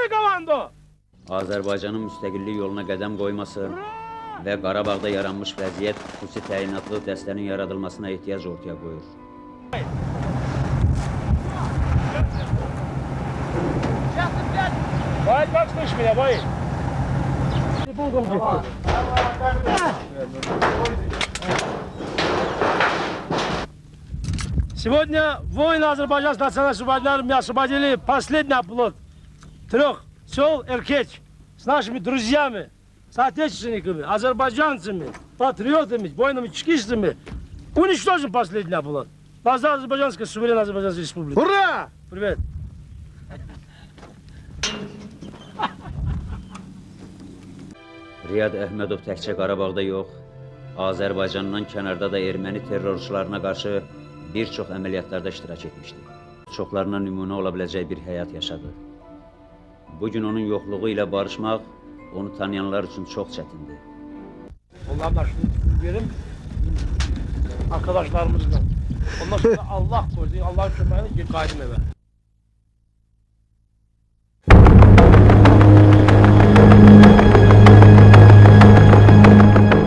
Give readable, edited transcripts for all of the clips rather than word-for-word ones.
komando! Azərbaycanın müstəqillik yoluna qədəm qoyması və Qarabağda yaranmış vəziyyət xüsusi təyinatlı dəstənin yaradılmasına ehtiyac ortaya qoyur. Bayit bak слышь меня, Bayit. Сегодня воины Азербайджанской национальной освободительной армии освободили последний оплот 3 сел Эркеч с нашими друзьями, соотечественниками, азербайджанцами, патриотами, воинами-чекистами. Уничтожим последний оплот. База Азербайджанской суверенной Азербайджанской республики. Ура! Привет! Riyad Əhmədov təkcə Qarabağda yox, Azərbaycandan kənarda da erməni terrorçularına qarşı bir çox əməliyyatlarda iştirak etmişdi. Çoxlarına nümunə ola biləcək bir həyat yaşadı. Bugün onun yoxluğu ilə barışmaq onu tanıyanlar üçün çox çətindir. Onların aşını verim arkadaşlarımızla. Ondan sonra Allah korudu, Allah'ın köməyini qayıdım evə.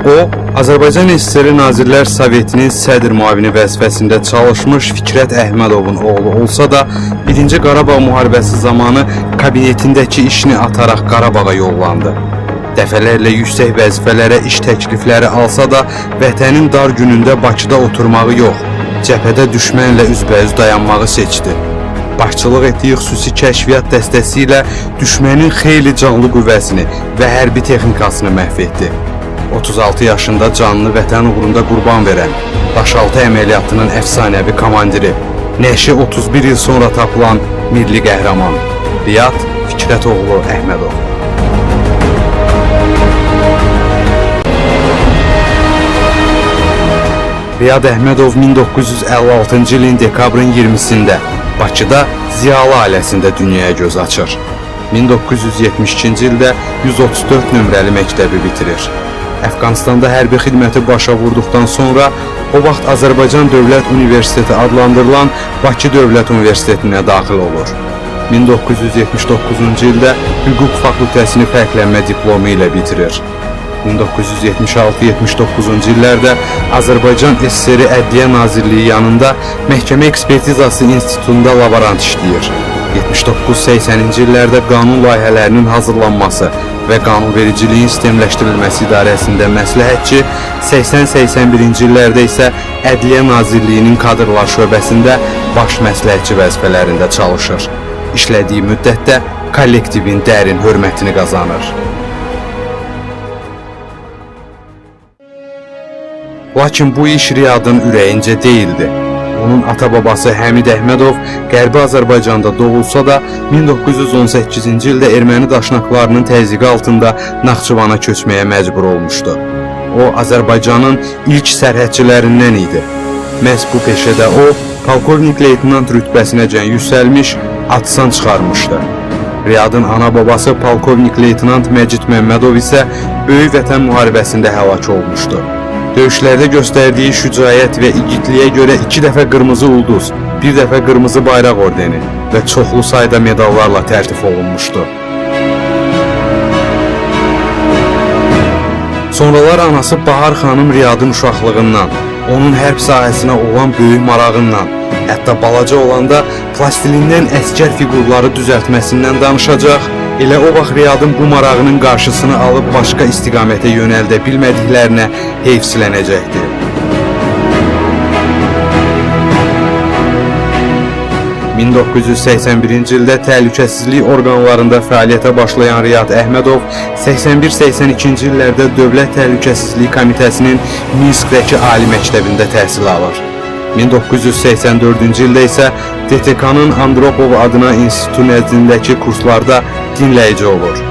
O, Azərbaycan SSR Nazirlər Sovetinin sədr müavini vəzifəsində çalışmış Fikrət Əhmədovun oğlu olsa da, 1-ci Qarabağ müharibəsi zamanı kabinetindəki işini ataraq Qarabağa yollandı. Dəfələrlə yüksək vəzifələrə iş təklifləri alsa da, vətənin dar günündə Bakıda oturmağı yox, cəbhədə düşmənlə üzbəüz dayanmağı seçdi. Başçılıq etdiyi xüsusi kəşfiyyat dəstəsi ilə düşmənin xeyli canlı qüvvəsini və hərbi texnikasını məhv etdi. 36 yaşında canını vətən uğrunda qurban verən, Daşaltı əməliyyatının əfsanəvi komandiri, nəşi 31 il sonra tapılan milli qəhrəman Riyad Fikrətoğlu Əhmədov. Riyad Əhmədov 1956-cı ilin dekabrın 20-sində Bakıda Ziyalı ailəsində dünyaya göz açır. 1972-ci ildə 134 nömrəli məktəbi bitirir. Əfqanistanda hərbi xidməti başa vurduqdan sonra o vaxt Azərbaycan Dövlət Universiteti adlandırılan Bakı Dövlət Universitetinə daxil olur. 1979-cu ildə hüquq fakültəsini fərqlənmə diplomu ilə bitirir. 1976-79-cu illərdə Azərbaycan SSR Ədliyyə Nazirliyi yanında Məhkəmə Ekspertizası İnstitutunda laborant işləyir. 79-80-ci illərdə qanun layihələrinin hazırlanması və qanunvericiliyin sistemləşdirilməsi idarəsində məsləhətçi, 80-81-ci illərdə isə Ədliyyə Nazirliyinin kadrlar şöbəsində baş məsləhətçi vəzifələrində çalışır. İşlədiyi müddətdə kollektivin dərin hörmətini qazanır. Lakin bu iş Riyadın ürəyincə deyildi. Onun ata-babası Həmid Əhmədov Qərbi Azərbaycanda doğulsa da 1918-ci ildə erməni daşnaqlarının təzyiqi altında Naxçıvana köçməyə məcbur olmuşdu. O, Azərbaycanın ilk sərhədçilərindən idi. Məhz bu peşədə o, polkovnik leytenant rütbəsinəcən yüksəlmiş, atsan çıxarmışdı. Riyadın ana-babası polkovnik leytenant Məcid Məmmədov isə Böyük Vətən müharibəsində həlak olmuşdu. Döyüşlərdə göstərdiyi şücaət və igidliyə görə 2 dəfə qırmızı ulduz, 1 dəfə qırmızı bayraq ordeni və çoxlu sayda medallarla təltif olunmuşdu. Sonralar anası Bahar xanım Riyadın uşaqlığından, onun hərb sahəsinə olan böyük marağından, hətta balaca olanda plastilindən əskər fiqurları düzəltməsindən danışacaq, elə o vaxt Riyadın bu marağının qarşısını alıb başqa istiqamətə yönəldə bilmədiklərinə heyfsilənəcəkdir. (1981-ci ildə təhlükəsizlik orqanlarında fəaliyyətə başlayan Riyad Əhmədov 81-82-ci illərdə Dövlət Təhlükəsizlik Komitəsinin Minskdəki Ali Məktəbində təhsil alır. 1984-cü ildə isə DTK-nın Andropov adına institutu nəzdindəki kurslarda dinləyici olur.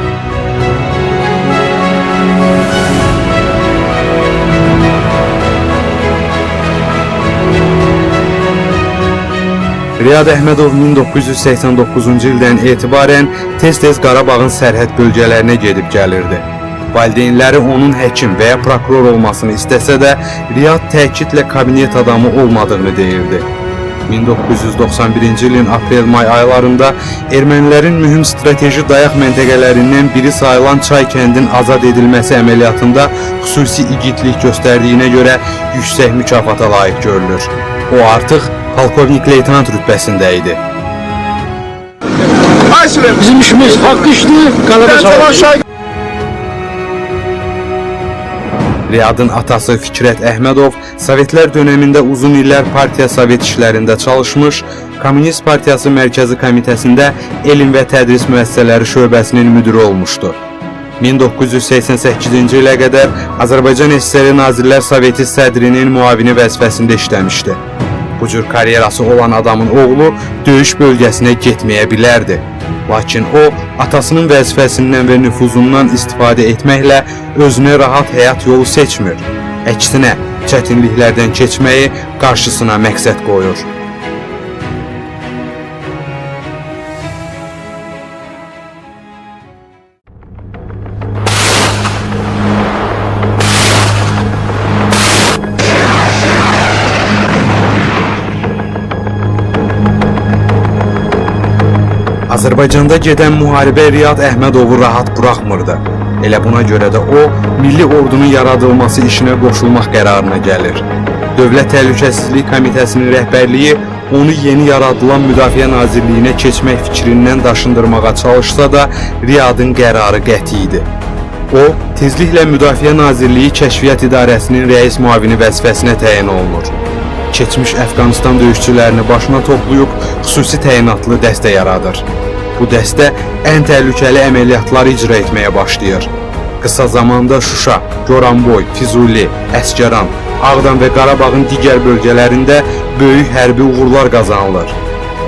Riyad Əhmədov 1989-cu ildən etibarən tez-tez Qarabağın sərhəd bölgələrinə gedib gəlirdi. Valideynləri onun həkim və ya prokuror olmasını istəsə də, Riyad təkidlə kabinet adamı olmadığını deyirdi. 1991-ci ilin aprel-may aylarında ermənilərin mühüm strateji dayaq məntəqələrindən biri sayılan Çay kəndin azad edilməsi əməliyyatında xüsusi igidlik göstərdiyinə görə yüksək mükafata layiq görülür. O artıq polkovnik leytenant rütbəsində idi. Bizim işimiz hak işti, qalaba savaşı. Riyadın atası Fikrət Əhmədov Sovetlər dövründə uzun illər partiya sovet işlərində çalışmış, Komünist Partiyası Mərkəzi Komitəsində elm və tədris müəssisələri şöbəsinin müdiri olmuşdu. 1988-ci ilə qədər Azərbaycan SSR Nazirlər Soveti sədrinin müavini vəzifəsində işləmişdi. Bu cür karyerası olan adamın oğlu döyüş bölgəsinə getməyə bilərdi. Lakin o, atasının vəzifəsindən və nüfuzundan istifadə etməklə özünə rahat həyat yolu seçmir. Əksinə, çətinliklərdən keçməyi qarşısına məqsəd qoyur. Azərbaycanda gedən müharibə Riyad Əhmədovu rahat buraxmırdı. Elə buna görə də o, milli ordunun yaradılması işinə qoşulmaq qərarına gəlir. Dövlət Təhlükəsizlik Komitəsinin rəhbərliyi onu yeni yaradılan Müdafiə Nazirliyinə keçmək fikrindən daşındırmağa çalışsa da Riyadın qərarı qəti idi. O, tezliklə Müdafiə Nazirliyi Kəşfiyyat İdarəsinin rəis müavini vəzifəsinə təyin olunur. Keçmiş Əfqanistan döyüşçülərini başına toplayıb xüsusi təyinatlı dəstə yaradır. Bu dəstə ən təhlükəli əməliyyatlar icra etməyə başlayır. Qısa zamanda Şuşa, Goranboy, Füzuli, Əsgəran, Ağdam və Qarabağın digər bölgələrində böyük hərbi uğurlar qazanılır.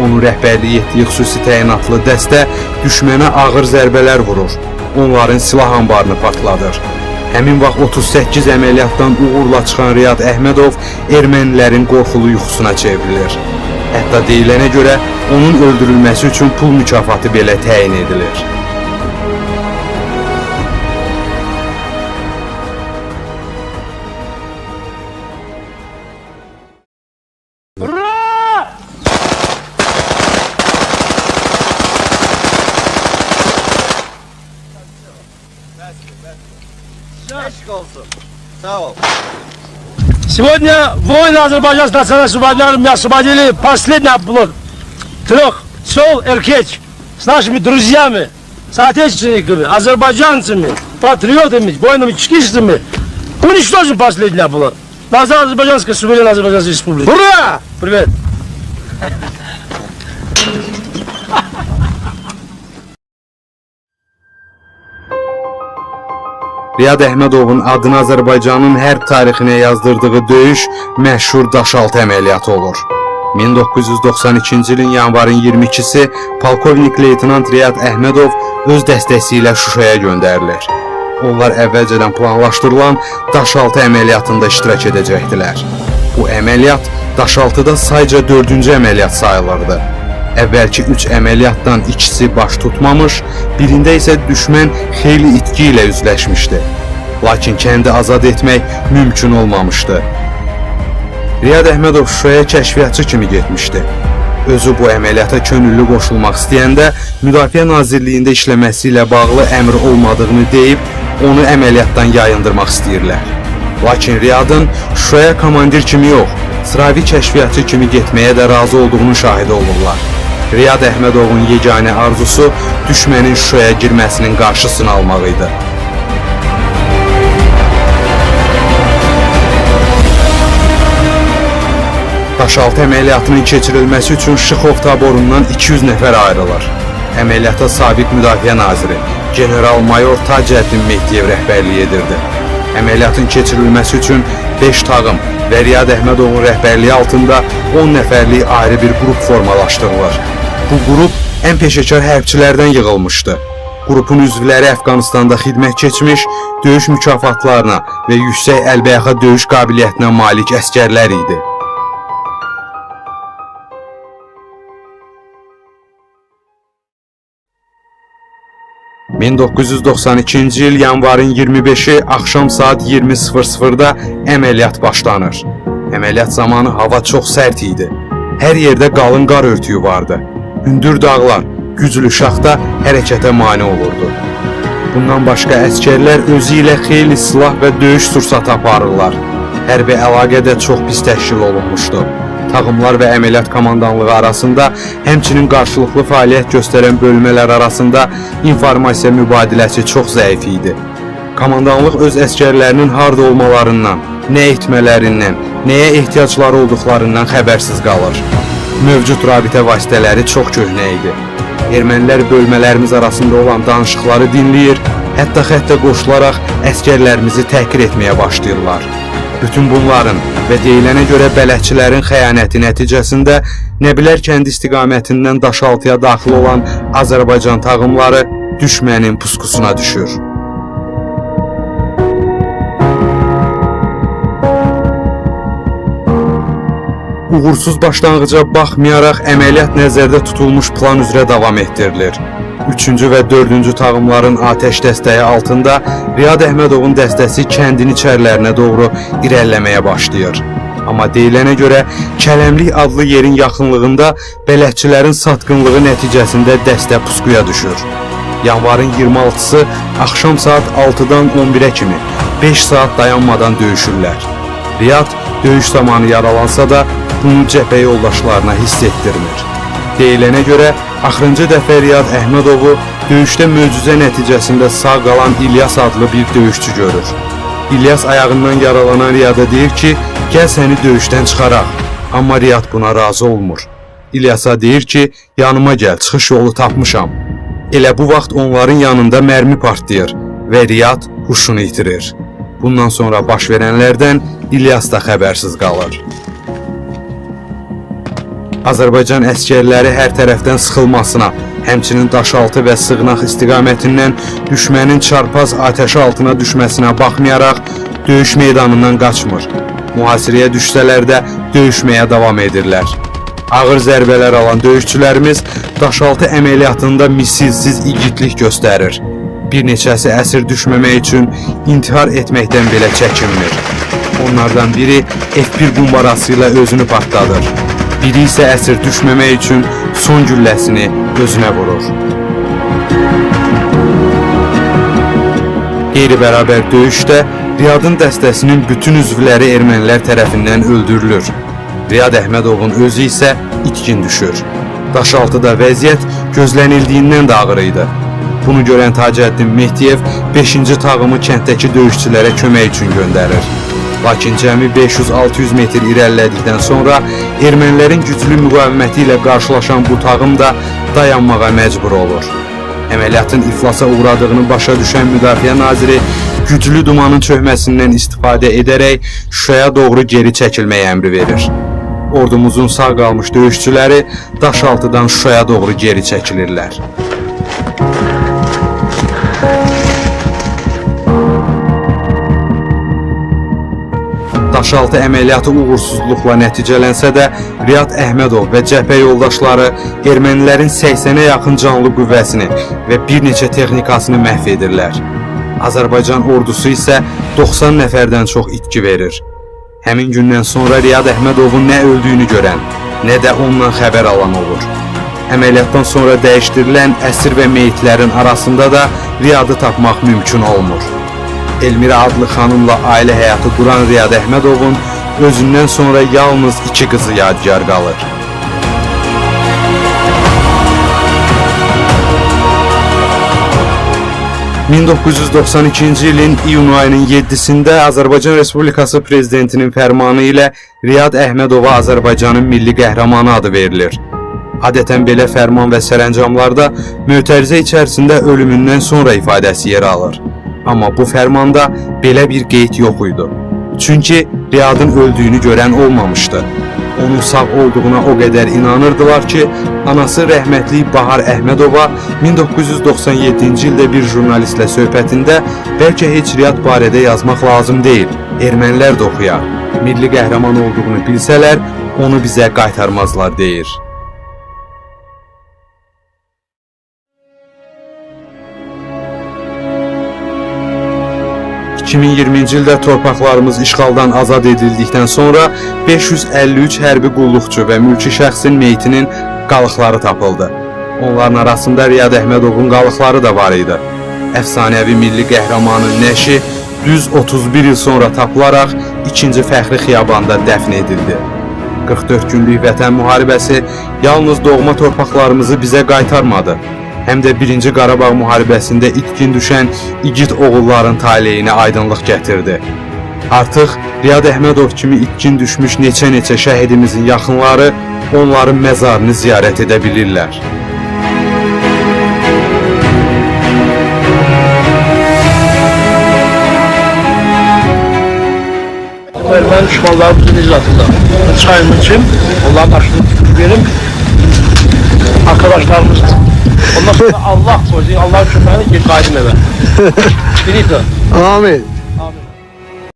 Onun rəhbərlik etdiyi xüsusi təyinatlı dəstə düşmənə ağır zərbələr vurur. Onların silah anbarını partladır. Həmin vaxt 38 əməliyyatdan uğurla çıxan Riyad Əhmədov ermənilərin qorxulu yuxusuna çevrilir. Hətta deyilənə görə onun öldürülməsi üçün pul mükafatı belə təyin edilir. Сегодня воины Азербайджанской национальной армии освободили последний блок 3 сел Эркеч с нашими друзьями, соотечественниками, азербайджанцами, патриотами, воинами-чекистами. Уничтожен последний блок. Назад Азербайджанская суверенная Азербайджанская республика. Ура! Привет! Riyad Əhmədovun adını Azərbaycanın hərb tarixinə yazdırdığı döyüş məşhur Daşaltı əməliyyatı olur. 1992-ci ilin yanvarın 22-si polkovnik leytenant Riyad Əhmədov öz dəstəsi ilə Şuşaya göndərilir. Onlar əvvəlcədən planlaşdırılan Daşaltı əməliyyatında iştirak edəcəkdilər. Bu əməliyyat Daşaltıda sayca 4-cü əməliyyat sayılırdı. Əvvəlki 3 əməliyyatdan ikisi baş tutmamış, birində isə düşmən xeyli itki ilə üzləşmişdi. Lakin kəndi azad etmək mümkün olmamışdı. Riyad Əhmədov Şuşaya kəşfiyyatçı kimi getmişdi. Özü bu əməliyyata könüllü qoşulmaq istəyəndə Müdafiə Nazirliyində işləməsi ilə bağlı əmr olmadığını deyib, onu əməliyyatdan yayındırmaq istəyirlər. Lakin Riyadın Şuşaya komandir kimi yox, sıravi kəşfiyyatçı kimi getməyə də razı olduğunun şahidi olurlar. Riyad Əhmədovun yeganə arzusu düşmənin Şuşaya girməsinin qarşısını almaq idi. Daşaltı əməliyyatının keçirilməsi üçün Şıxov taborundan 200 nəfər ayrılır. Əməliyyata sabiq Müdafiə Naziri General-Mayor Taceddin Mehdiyev rəhbərlik edirdi. Əməliyyatın keçirilməsi üçün 5 tağım və Riyad Əhmədovun rəhbərliyi altında 10 nəfərlik ayrı bir qrup formalaşdırılır. Bu qrup ən peşəkar hərbçilərdən yığılmışdı. Qrupun üzvləri Əfqanistanda xidmət keçmiş, döyüş mükafatlarına və yüksək əlbəyaxa döyüş qabiliyyətinə malik əsgərlər idi. ...1992-ci il yanvarın 25-i axşam saat 20:00-da əməliyyat başlanır. Əməliyyat zamanı hava çox sərt idi. Hər yerdə qalın qar örtüyü vardı. Hündür dağlar, güclü şaxta hərəkətə mane olurdu. Bundan başqa əskərlər özü ilə xeyli silah və döyüş sursatı aparırlar. Hərbi əlaqə də çox pis təşkil olunmuşdu. Tağımlar və əməliyyat komandanlığı arasında, həmçinin qarşılıqlı fəaliyyət göstərən bölmələr arasında informasiya mübadiləsi çox zəif idi. Komandanlıq öz əskərlərinin harda olmalarından, nə etmələrindən, nəyə ehtiyacları olduqlarından xəbərsiz qalır. Mövcud rabitə vasitələri çox köhnə idi. Ermənilər bölmələrimiz arasında olan danışıqları dinləyir, hətta xəttə qoşularaq əskərlərimizi təhqir etməyə başlayırlar. Bütün bunların və deyilənə görə bələdçilərin xəyanəti nəticəsində Nəbilər kəndi istiqamətindən Daşaltıya daxil olan Azərbaycan tağımları düşmənin puskusuna düşür. Uğursuz başlanğıca baxmayaraq əməliyyat nəzərdə tutulmuş plan üzrə davam etdirilir. 3-cü və 4-cü tağımların atəş dəstəyi altında Riyad Əhmədovun dəstəsi kəndin içərilərinə doğru irəliləməyə başlayır. Amma deyilənə görə Kələmlik adlı yerin yaxınlığında bələdçilərin satqınlığı nəticəsində dəstə puskuya düşür. Yanvarın 26-sı axşam saat 6-dan 11-ə kimi 5 saat dayanmadan döyüşürlər. Riyad döyüş zamanı yaralansa da bunu cəbhə yoldaşlarına hiss etdirmir. Deyilənə görə axırıncı dəfə Riyad Əhmədovu döyüşdə möcüzə nəticəsində sağ qalan İlyas adlı bir döyüşçü görür. İlyas ayağından yaralanan Riyada deyir ki, gəl səni döyüşdən çıxaraq. Amma Riyad buna razı olmur. İlyasa deyir ki, yanıma gəl, çıxış yolu tapmışam. Elə bu vaxt onların yanında mərmi partlayır və Riyad huşunu itirir. Bundan sonra baş verənlərdən İlyas da xəbərsiz qalır. Azərbaycan əskərləri hər tərəfdən sıxılmasına, həmçinin Daşaltı və Sığnaq istiqamətindən düşmənin çarpaz atəşi altına düşməsinə baxmayaraq döyüş meydanından qaçmır. Mühasirəyə düşsələr də döyüşməyə davam edirlər. Ağır zərbələr alan döyüşçülərimiz Daşaltı əməliyyatında misilsiz igidlik göstərir. Bir neçəsi əsir düşməmək üçün intihar etməkdən belə çəkinmir. Onlardan biri F1 qumbarası ilə özünü partladır. Biri isə əsir düşməmək üçün son gülləsini özünə vurur. Qeyri-bərabər döyüşdə Riyadın dəstəsinin bütün üzvləri ermənilər tərəfindən öldürülür. Riyad Əhmədovun özü isə itkin düşür. Daşaltıda vəziyyət gözlənildiyindən də ağır idi. Bunu görən Tacəddin Mehdiyev 5-ci tağımı kənddəki döyüşçülərə kömək üçün göndərir. Lakin cəmi 500-600 metr irəlilədikdən sonra ermənilərin güclü müqaviməti ilə qarşılaşan bu tağım da dayanmağa məcbur olur. Əməliyyatın iflasa uğradığını başa düşən Müdafiə Naziri güclü dumanın çökməsindən istifadə edərək Şuşaya doğru geri çəkilməyə əmri verir. Ordumuzun sağ qalmış döyüşçüləri Daşaltıdan Şuşaya doğru geri çəkilirlər. Daşaltı əməliyyatı uğursuzluqla nəticələnsə də Riyad Əhmədov və cəbhə yoldaşları ermənilərin 80-ə yaxın canlı qüvvəsini və bir neçə texnikasını məhv edirlər. Azərbaycan ordusu isə 90 nəfərdən çox itki verir. Həmin gündən sonra Riyad Əhmədovun nə öldüyünü görən, nə də ondan xəbər alan olur. Əməliyyatdan sonra dəyişdirilən əsir və meyitlərin arasında da Riyadı tapmaq mümkün olmur. Elmira adlı xanımla ailə həyatı quran Riyad Əhmədovun özündən sonra yalnız 2 qızı yadigar qalır. ...1992-ci ilin iyun ayının 7-sində Azərbaycan Respublikası Prezidentinin fərmanı ilə Riyad Əhmədova Azərbaycanın milli qəhrəmanı adı verilir. Adətən belə fərman və sərəncamlarda mötərizə içərisində ölümündən sonra ifadəsi yer alır. Amma bu fərmanda belə bir qeyd yox idi. Çünki Riyadın öldüyünü görən olmamışdı. Onun sağ olduğuna o qədər inanırdılar ki, anası rəhmətli Bahar Əhmədova 1997-ci ildə bir jurnalistlə söhbətində bəlkə heç Riyad barədə yazmaq lazım deyil, ermənilər də oxuyar, milli qəhrəman olduğunu bilsələr, onu bizə qaytarmazlar deyir. 2020-ci ildə torpaqlarımız işğaldan azad edildikdən sonra 553 hərbi qulluqçu və mülki şəxsin meyitinin qalıqları tapıldı. Onların arasında Riyad Əhmədovun qalıqları da var idi. Əfsanəvi milli qəhrəmanın nəşi düz 31 il sonra tapılaraq 2-ci Fəxri Xiyabanda dəfn edildi. 44 günlük vətən müharibəsi yalnız doğma torpaqlarımızı bizə qaytarmadı, həm də 1-ci Qarabağ müharibəsində itkin düşən igid oğulların taleyinə aydınlıq gətirdi. Artıq Riyad Əhmədov kimi itkin düşmüş neçə şəhidimizin yaxınları onların məzarını ziyarət edə bilirlər. Erməni düşmanlarımızın iclasında çayımı içim, onların başını verim arkadaşlarımızla. Ondan sonra Allah korusun, Allah üçün beni qaydım evə. Finito. Amin.